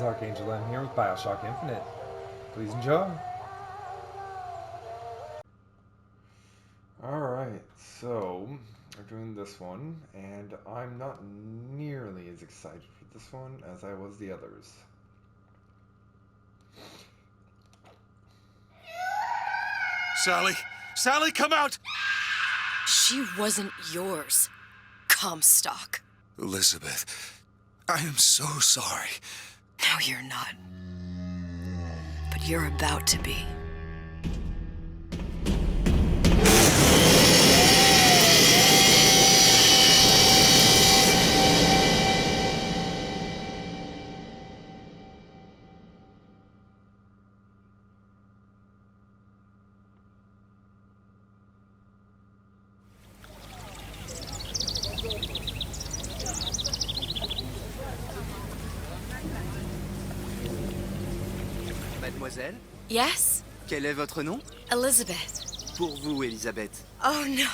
Archangel. I'm here with Bioshock Infinite. Please enjoy. Alright, so we're doing this one, and I'm not nearly as excited for this one as I was the others. Sally! Sally, come out! She wasn't yours, Comstock. Elizabeth, I am so sorry. No, you're not. But you're about to be. Mademoiselle, Yes? quel est votre nom? Elizabeth. Pour vous, Elisabeth. Oh, no.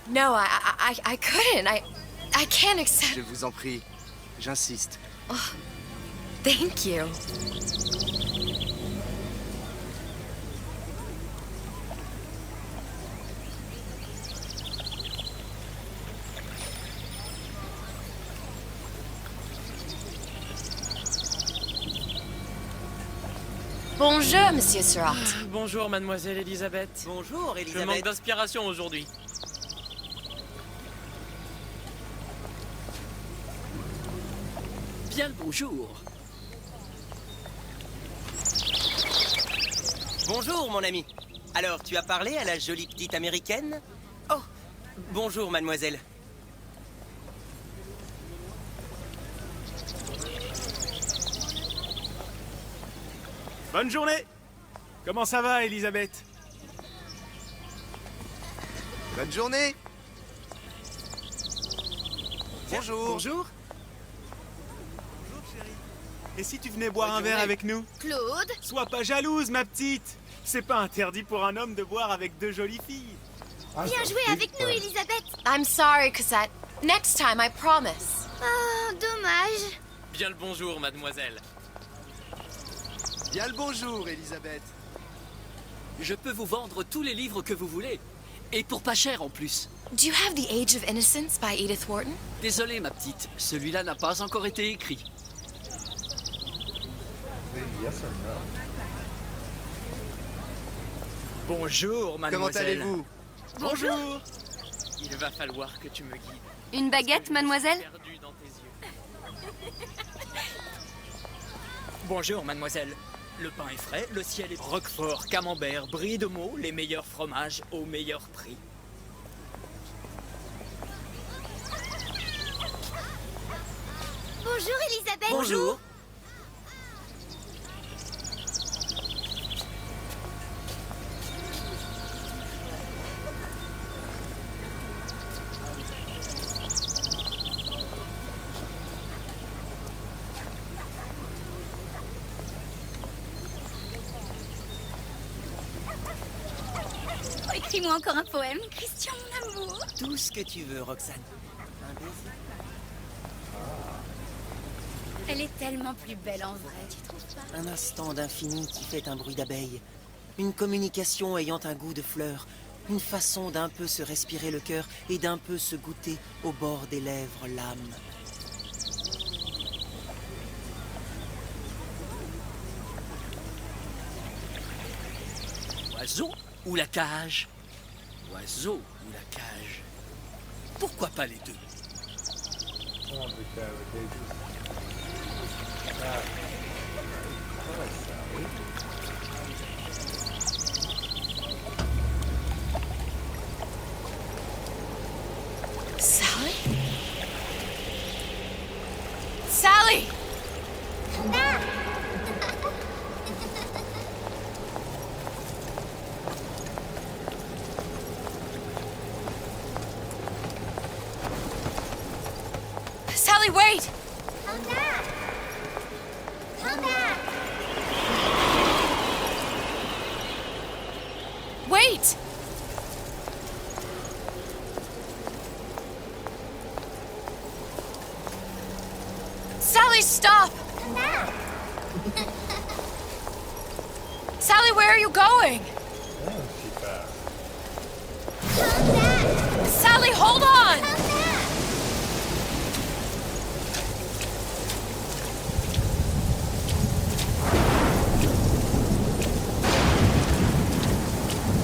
No, I couldn't. I can't accept... Je vous en prie, j'insiste. Oh, thank you. Bonjour, Monsieur Surratt. Bonjour, mademoiselle Elisabeth. Bonjour, Je Elisabeth. manque d'inspiration aujourd'hui. Bien le bonjour. Bonjour, mon ami. Alors, tu as parlé à la jolie petite américaine? Oh, bonjour, mademoiselle. Bonne journée! Comment ça va, Elisabeth? Bonne journée! Bonjour! Bonjour! Bonjour, chérie. Et si tu venais boire un verre avec nous? Claude? Sois pas jalouse, ma petite! C'est pas interdit pour un homme de boire avec deux jolies filles. Viens jouer avec nous, Elisabeth. I'm sorry, Cosette. Next time, I promise. Oh, dommage. Bien le bonjour, mademoiselle. Bien le bonjour, Elisabeth. Je peux vous vendre tous les livres que vous voulez. Et pour pas cher en plus. Do you have The Age of Innocence by Edith Wharton? Désolé, ma petite, celui-là n'a pas encore été écrit. Yes or no? Bonjour, Comment mademoiselle. allez-vous? Bonjour! Il va falloir que tu me guides. Une baguette, mademoiselle? Perdu dans tes yeux. Bonjour, mademoiselle. Le pain est frais, le ciel est roquefort, camembert, brie de Meaux, les meilleurs fromages au meilleur prix. Bonjour, Elisabeth. Bonjour. Écris-moi encore un poème, Christian, mon amour. Tout ce que tu veux, Roxane. Un baiser? Elle est tellement plus belle en vrai, tu trouves pas? Un instant d'infini qui fait un bruit d'abeille. Une communication ayant un goût de fleurs. Une façon d'un peu se respirer le cœur et d'un peu se goûter au bord des lèvres l'âme. Oiseau ou la cage? Oiseau ou la cage? Pourquoi pas les deux? I want the cat with cages. Sally? Sally! Sally, wait! Come back. Come back. Wait! Sally, stop! Come back. Sally, where are you going? Oh, she fast. Come back! Sally, hold on! Come back!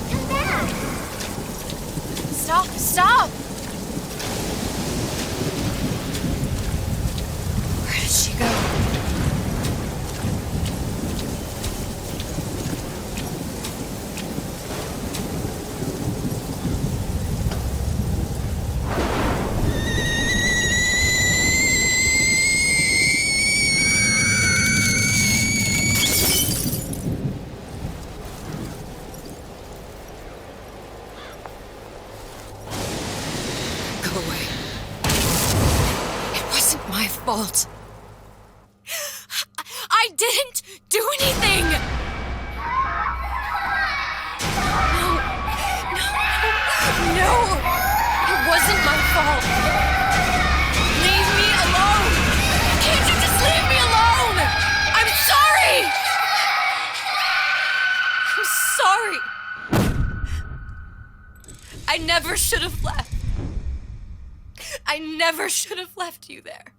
Come back! Stop, stop! Where did she go? Go away. It wasn't my fault. I didn't do anything! No, it wasn't my fault. Leave me alone! Can't you just leave me alone? I'm sorry! I'm sorry. I never should have left. I never should have left you there.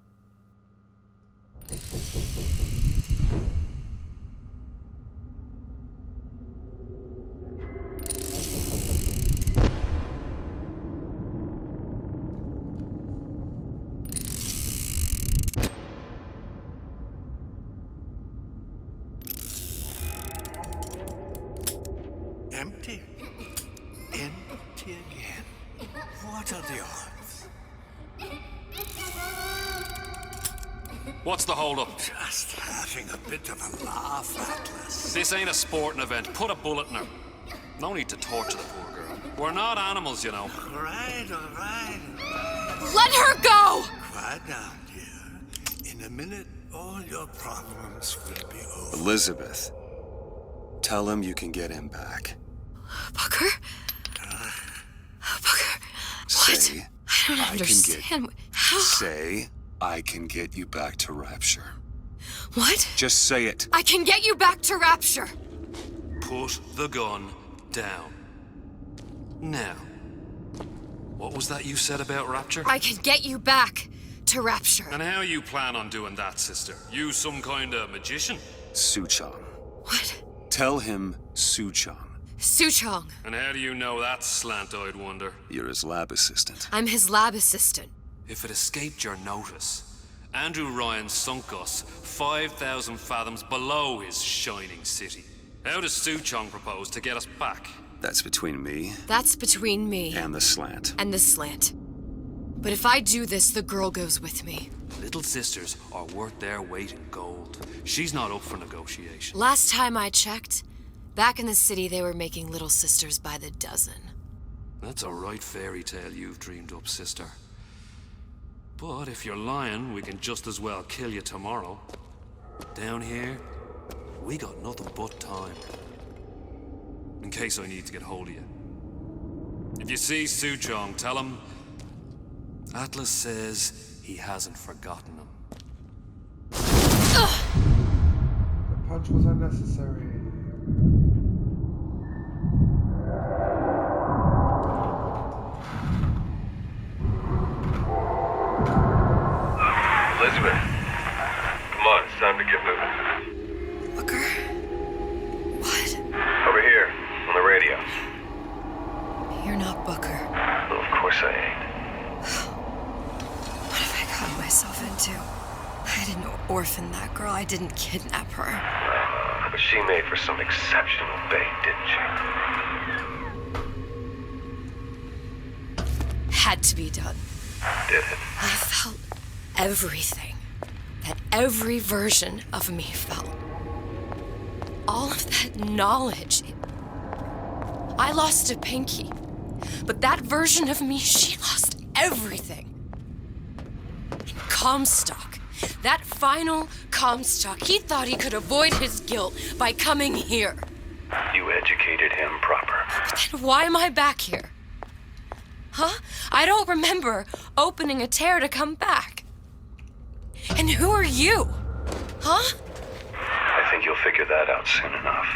Empty. Empty again. What are the odds? What's the hold-up? Just having a bit of a laugh, Atlas. This ain't a sporting event. Put a bullet in her. No need to torture the poor girl. We're not animals, you know. All right. Let her go! Quiet down, dear. In a minute, all your problems will be over. Elizabeth, tell him you can get him back. Booker? Booker, what? Say, I don't understand. How? Say, I can get you back to Rapture. What? Just say it. I can get you back to Rapture. Put the gun down. Now, what was that you said about Rapture? I can get you back to Rapture. And how you plan on doing that, sister? You some kind of magician? Suchong. What? Tell him Suchong. Suchong. And how do you know that, slant-eyed wonder? You're his lab assistant. I'm his lab assistant. If it escaped your notice, Andrew Ryan sunk us 5,000 fathoms below his shining city. How does Suchong propose to get us back? That's between me That's between me and the slant. and the slant. But if I do this, the girl goes with me. Little sisters are worth their weight in gold. She's not up for negotiation. Last time I checked, back in the city they were making little sisters by the dozen. That's a right fairy tale you've dreamed up, sister. But if you're lying, we can just as well kill you tomorrow. Down here, we got nothing but time. In case I need to get hold of you. If you see Suchong, tell him Atlas says he hasn't forgotten him. The punch was unnecessary. Elizabeth, come on, it's time to get moving. Booker? What? Over here, on the radio. You're not Booker. Well, of course I ain't. What have I gotten myself into? I didn't orphan that girl. I didn't kidnap her. But she made for some exceptional bait, didn't she? Had to be done. Did it? I felt everything that every version of me felt. All of that knowledge. I lost a pinky, but that version of me, she lost everything. And Comstock, that final Comstock, he thought he could avoid his guilt by coming here. You educated him proper. But then why am I back here? Huh? I don't remember opening a tear to come back. And who are you? Huh? figure that out soon enough.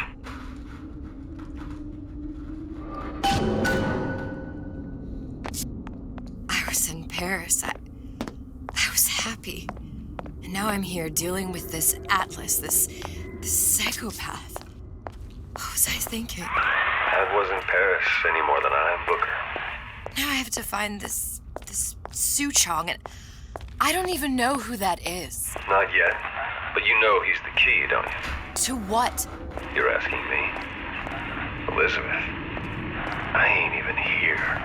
I was in Paris. I was happy. And now I'm here dealing with this Atlas, this psychopath. What was I thinking? That wasn't Paris any more than I am Booker. Now I have to find this Su Chong, and I don't even know who that is. Not yet, but you know he's the key, don't you? To what? You're asking me. Elizabeth, I ain't even here.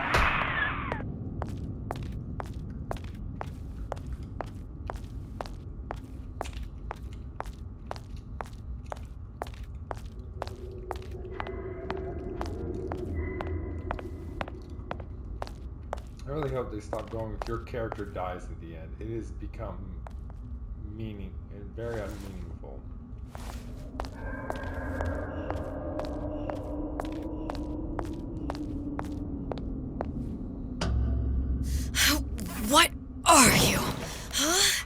I really hope they stop going if your character dies at the end. It has become very unmeaningful. What are you? Huh?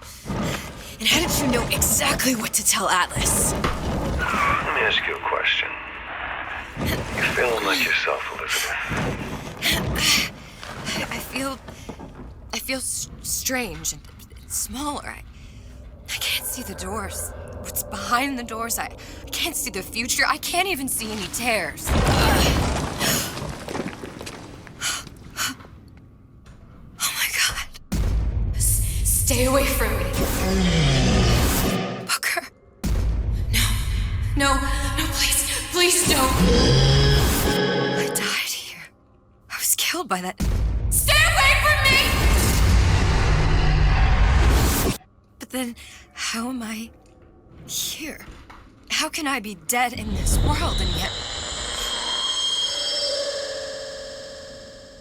And how did you know exactly what to tell Atlas? Let me ask you a question. You feeling like yourself, Elizabeth? I feel strange and smaller. I can't see the doors. What's behind the doors? I can't see the future. I can't even see any tears. Oh my God. Stay away from me. Booker. No, please don't. I died here. I was killed by that. Stay away from me! But then, how am I here? How can I be dead in this world and yet...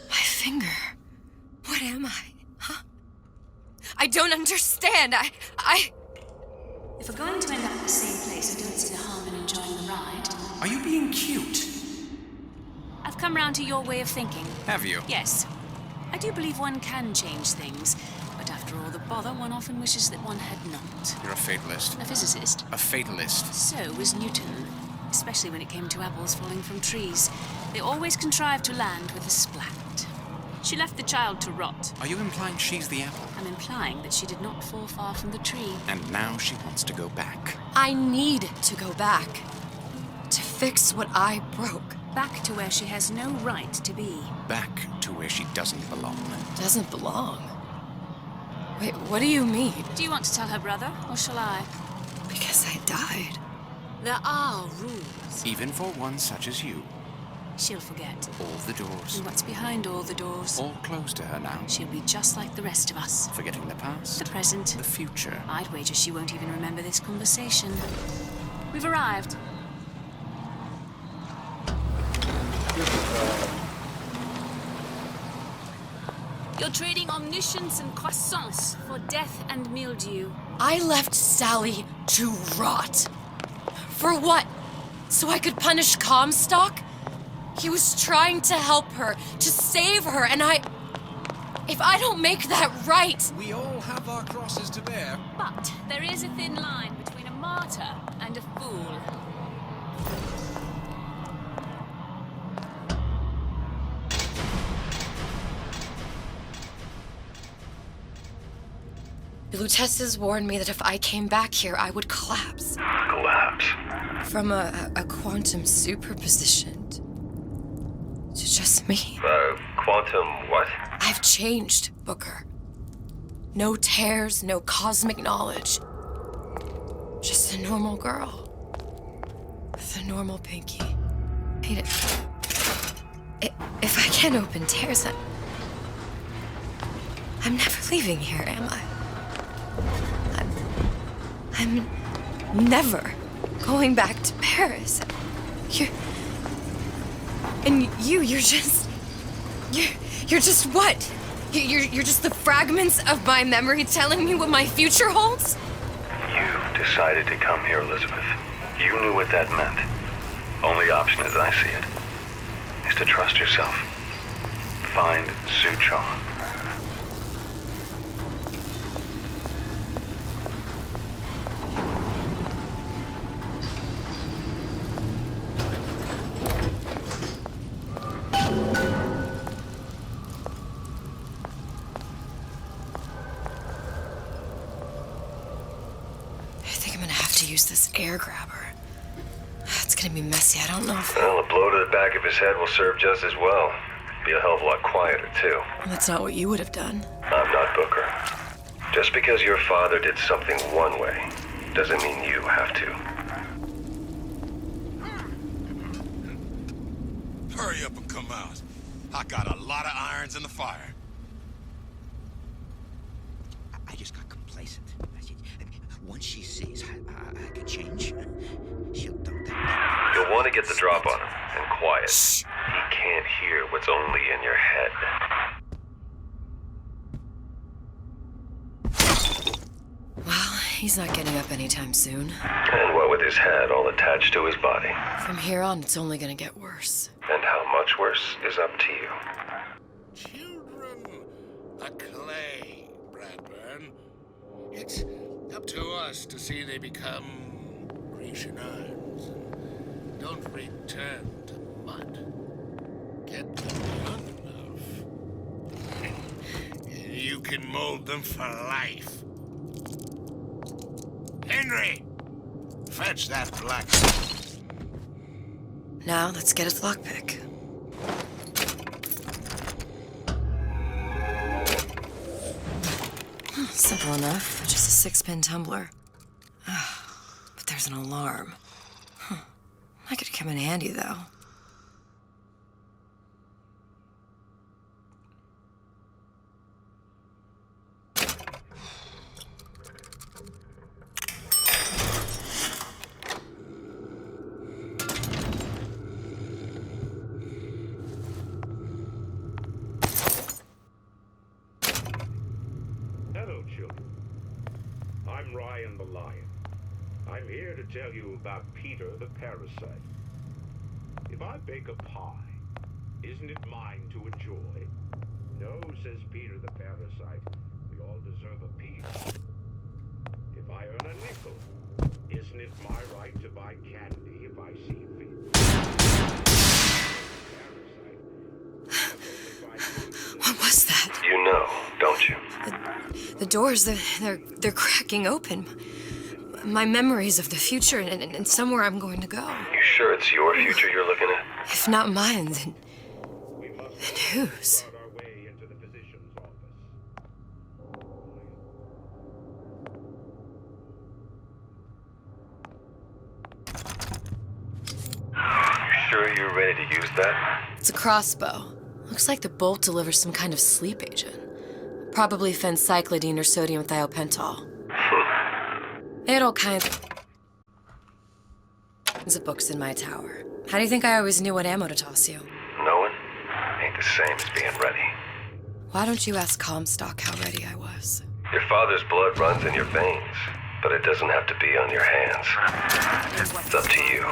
My finger. What am I? Huh? I don't understand. I... If we're going to end up at the same place, I don't see the harm in enjoying the ride. Are you being cute? I've come round to your way of thinking. Have you? Yes. I do believe one can change things, but after all the bother, one often wishes that one had not. You're a fatalist. A physicist. A fatalist. So was Newton, especially when it came to apples falling from trees. They always contrived to land with a splat. She left the child to rot. Are you implying she's the apple? I'm implying that she did not fall far from the tree. And now she wants to go back. I need to go back. To fix what I broke. Back to where she has no right to be. Back to where she doesn't belong. Doesn't belong? Wait, what do you mean? Do you want to tell her brother, or shall I? Because I died. There are rules. Even for one such as you. She'll forget. All the doors. And what's behind all the doors? All closed to her now. She'll be just like the rest of us. Forgetting the past. The present. The future. I'd wager she won't even remember this conversation. We've arrived. You're trading omniscience and croissance for death and mildew. I left Sally to rot. For what? So I could punish Comstock? He was trying to help her, to save her, and if I don't make that right... We all have our crosses to bear. But there is a thin line between a martyr and a fool. The Lutesses warned me that if I came back here, I would collapse. Collapse? From a quantum superposition to just me. Quantum what? I've changed, Booker. No tears, no cosmic knowledge. Just a normal girl. With a normal pinky. Hate it. If I can't open tears, I'm never leaving here, am I? I'm never going back to Paris. You're just what? You're just the fragments of my memory telling me what my future holds? You decided to come here, Elizabeth. You knew what that meant. Only option, as I see it, is to trust yourself. Find Su Chong. There's this air grabber. It's gonna be messy. I don't know if... Well, a blow to the back of his head will serve just as well. Be a hell of a lot quieter, too. That's not what you would have done. I'm not Booker. Just because your father did something one way, doesn't mean you have to. Hurry up and come out. I got a lot of irons in the fire. I just got complacent. Once she sees I could change, she'll dump that. You'll want to get the drop on him, and quiet. Shh. He can't hear what's only in your head. Well, he's not getting up anytime soon. And what with his head all attached to his body. From here on, it's only gonna get worse. And how much worse is up to you. Children, a clay, Bradburn. It's up to us to see they become Grecian irons and don't return to mud. Get them young enough. You can mold them for life. Henry, fetch that black. Now, let's get its lockpick. Simple enough. Just a 6-pin tumbler. But there's an alarm. That could come in handy, though. I'm here to tell you about Peter the Parasite. If I bake a pie, isn't it mine to enjoy? No, says Peter the Parasite. We all deserve a piece. If I earn a nickel, isn't it my right to buy candy if I see fit? What was that? You know, don't you? The doors, they're cracking open. My memories of the future and somewhere I'm going to go. You sure it's your future you're looking at? If not mine, then whose? You sure you're ready to use that? It's a crossbow. Looks like the bolt delivers some kind of sleep agent. Probably phencyclidine or sodium thiopental. It all kinds of books in my tower. How do you think I always knew what ammo to toss you? Knowing ain't the same as being ready. Why don't you ask Comstock how ready I was? Your father's blood runs in your veins, but it doesn't have to be on your hands. It's up to you.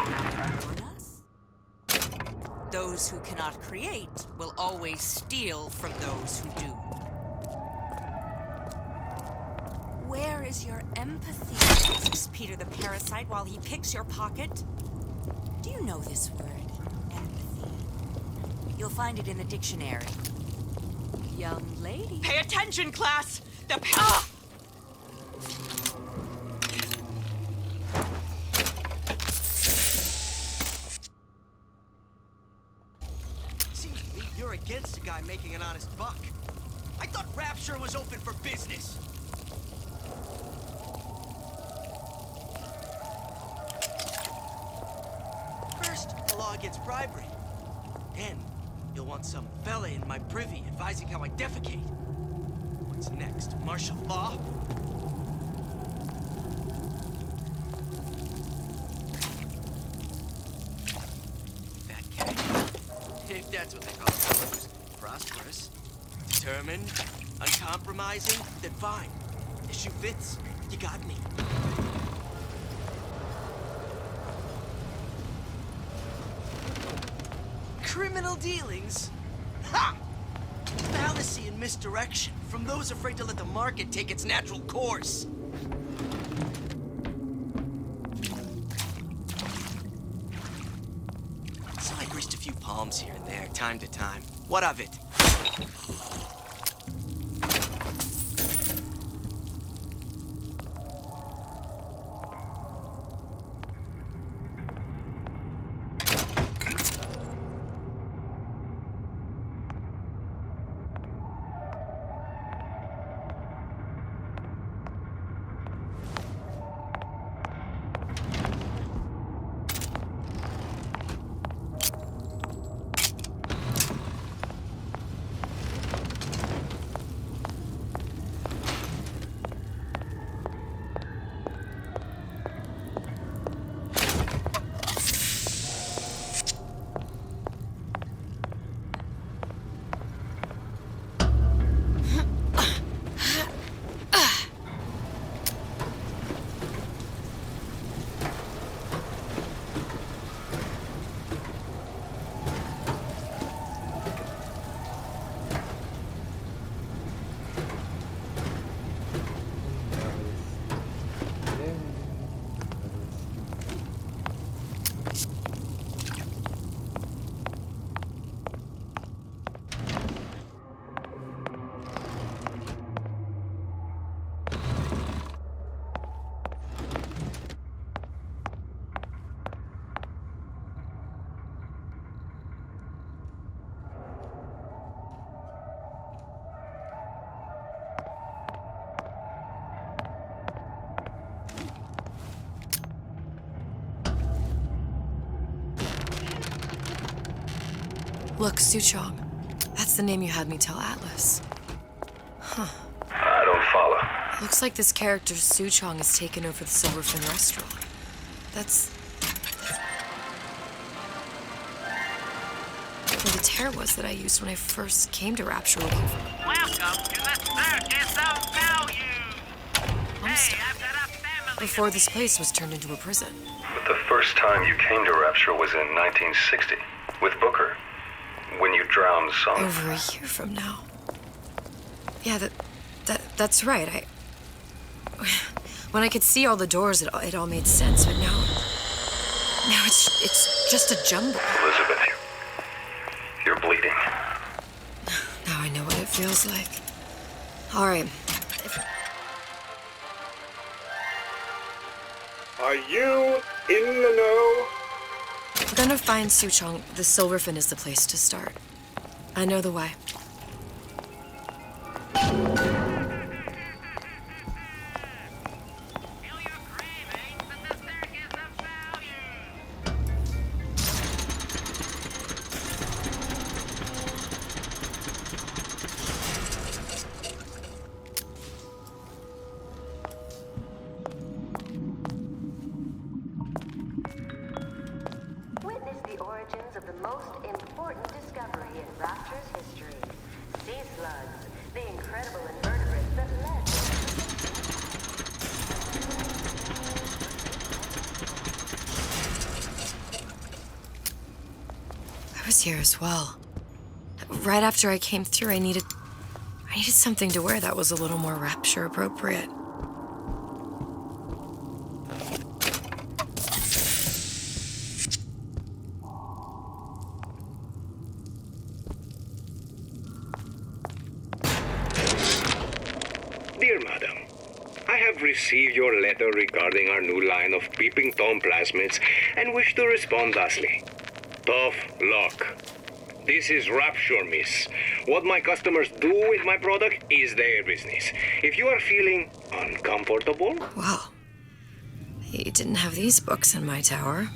Those who cannot create will always steal from those who do. Where is your empathy? Asks Peter the Parasite while he picks your pocket. Do you know this word? Empathy. You'll find it in the dictionary. Young lady. Pay attention, class! The Seems to me you're against a guy making an honest buck. I thought Rapture was open for business. First, the law against bribery. Then, you'll want some fella in my privy advising how I defecate. What's next? Martial law? Fat cat. If that's what they call it. Prosperous, determined, uncompromising, then fine. The shoe fits. You got me. Criminal dealings? Ha! Fallacy and misdirection from those afraid to let the market take its natural course. So I greased a few palms here and there, time to time. What of it? Look, Suchong. That's the name you had me tell Atlas. Huh. I don't follow. Looks like this character, Suchong, has taken over the Silverfin restaurant. That's where the tear was that I used when I first came to Rapture looking for... Welcome to the Circus of Value! Before this place was turned into a prison. But the first time you came to Rapture was in 1960, with Booker. When you drowned some... Over a year from now. Yeah, that's right. When I could see all the doors, it all made sense, but now it's just a jumble. Elizabeth, you're bleeding. Now I know what it feels like. All right. Are you in the know? We're gonna find Suchong. The Silverfin is the place to start. I know the way. Witness the origins of the most important discovery in Rapture's history. Sea slugs, the incredible invertebrates that led I was here as well. Right after I came through, I needed something to wear that was a little more Rapture appropriate. Dear Madam, I have received your letter regarding our new line of peeping Tom plasmids and wish to respond thusly. Tough luck. This is Rapture, miss. What my customers do with my product is their business. If you are feeling uncomfortable... Wow. He didn't have these books in my tower.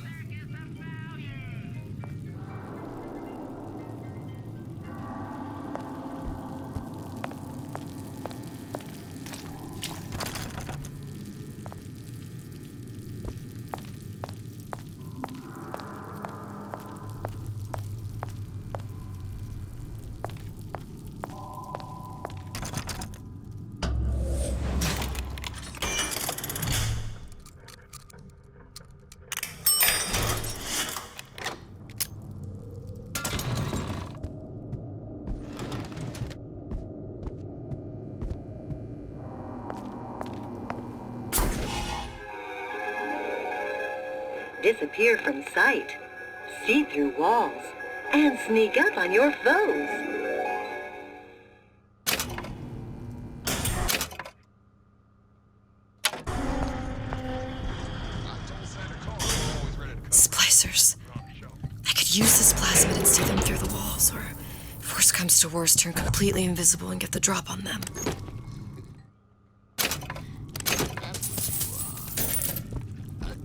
disappear from sight, see through walls, and sneak up on your foes. Splicers. I could use this plasmid and see them through the walls, or if worst comes to worst, turn completely invisible and get the drop on them.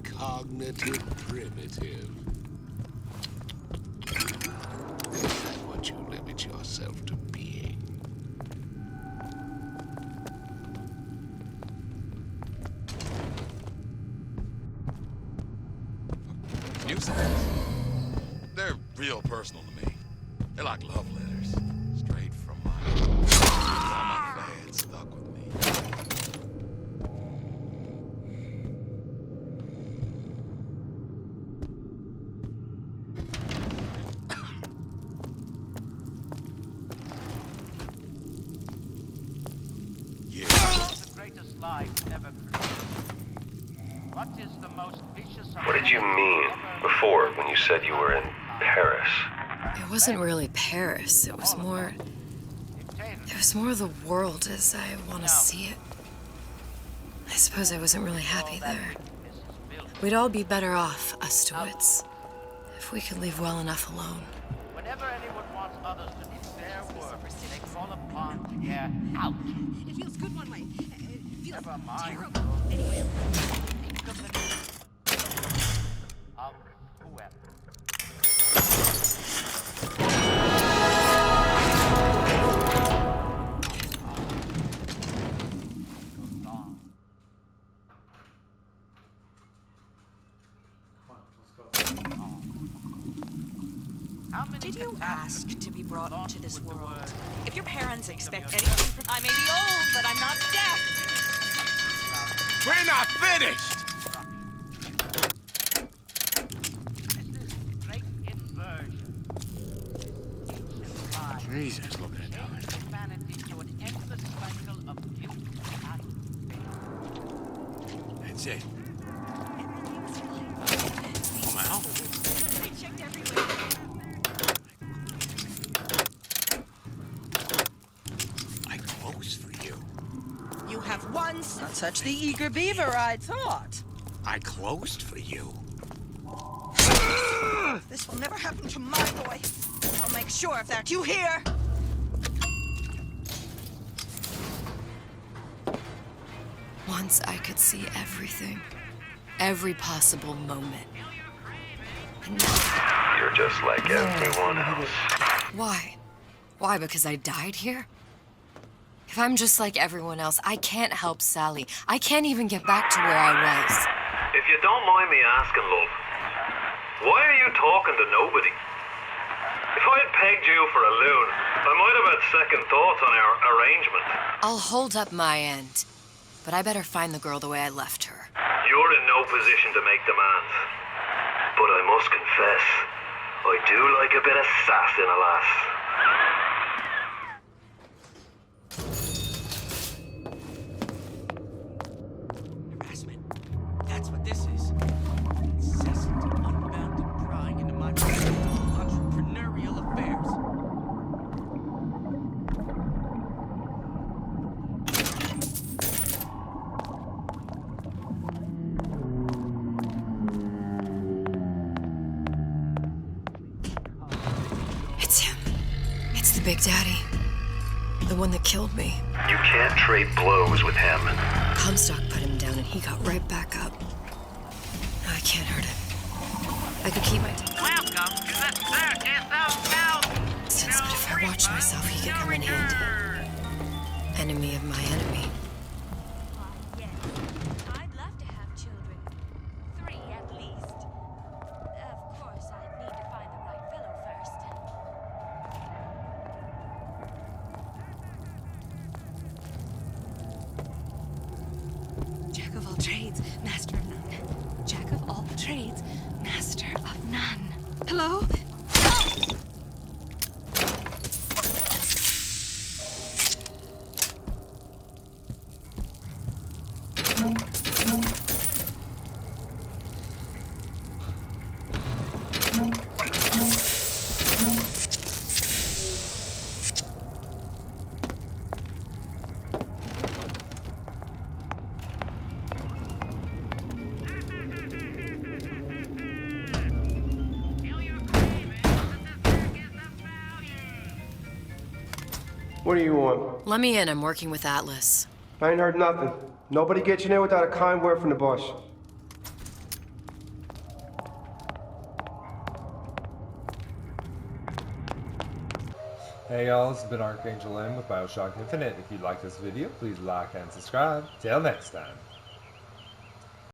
Cognitive primitive. Is that what you limit yourself to being? Nuisances. They're real personal to me. They're like love letters. Straight from my heart. All my fans stuck with me. What did you mean before when you said you were in Paris? It wasn't really Paris. It was more the world as I want to see it. I suppose I wasn't really happy there. We'd all be better off, us Stewits, if we could leave well enough alone. Whenever anyone wants others to do their work, they call upon to get out. It feels good one way. It feels Never mind. terrible. Anyway. Think of the needs of whoever. Did you ask to be brought into this world? If your parents expect anything from... I may be old, but I'm not deaf. We're not finished! Jesus, look at it. That's it. Come out. I checked everywhere. I closed for you. You have once not such the eager beaver, I thought. I closed for you. This will never happen to my boy. I'll make sure of that. You hear? Once I could see everything. Every possible moment. And now... You're just like everyone else. Why? Why, because I died here? If I'm just like everyone else, I can't help Sally. I can't even get back to where I was. If you don't mind me asking, love, why are you talking to nobody? If I had pegged you for a loon, I might have had second thoughts on our arrangement. I'll hold up my end. But I better find the girl the way I left her. You're in no position to make demands. But I must confess, I do like a bit of sass in a lass. Harassment. That's what this is. Incessant, unbounded prying into my entrepreneurial affairs. It's him. It's the Big Daddy. The one that killed me. You can't trade blows with him. Comstock put him down and he got right back up. I can't hurt him. I could keep my... Welcome to the circus of Since, but if I watched myself, he could come in handy. Enemy of my enemy. Yes. I'd love to have children. 3 at least. Of course, I'd need to find the right fellow first. Jack of all trades, master of none. Jack of all trades, master of none. Hello? What do you want? Let me in. I'm working with Atlas. I ain't heard nothing. Nobody gets you there without a kind word from the boss. Hey y'all, this has been Archangel M with Bioshock Infinite. If you like this video, please like and subscribe. Till next time.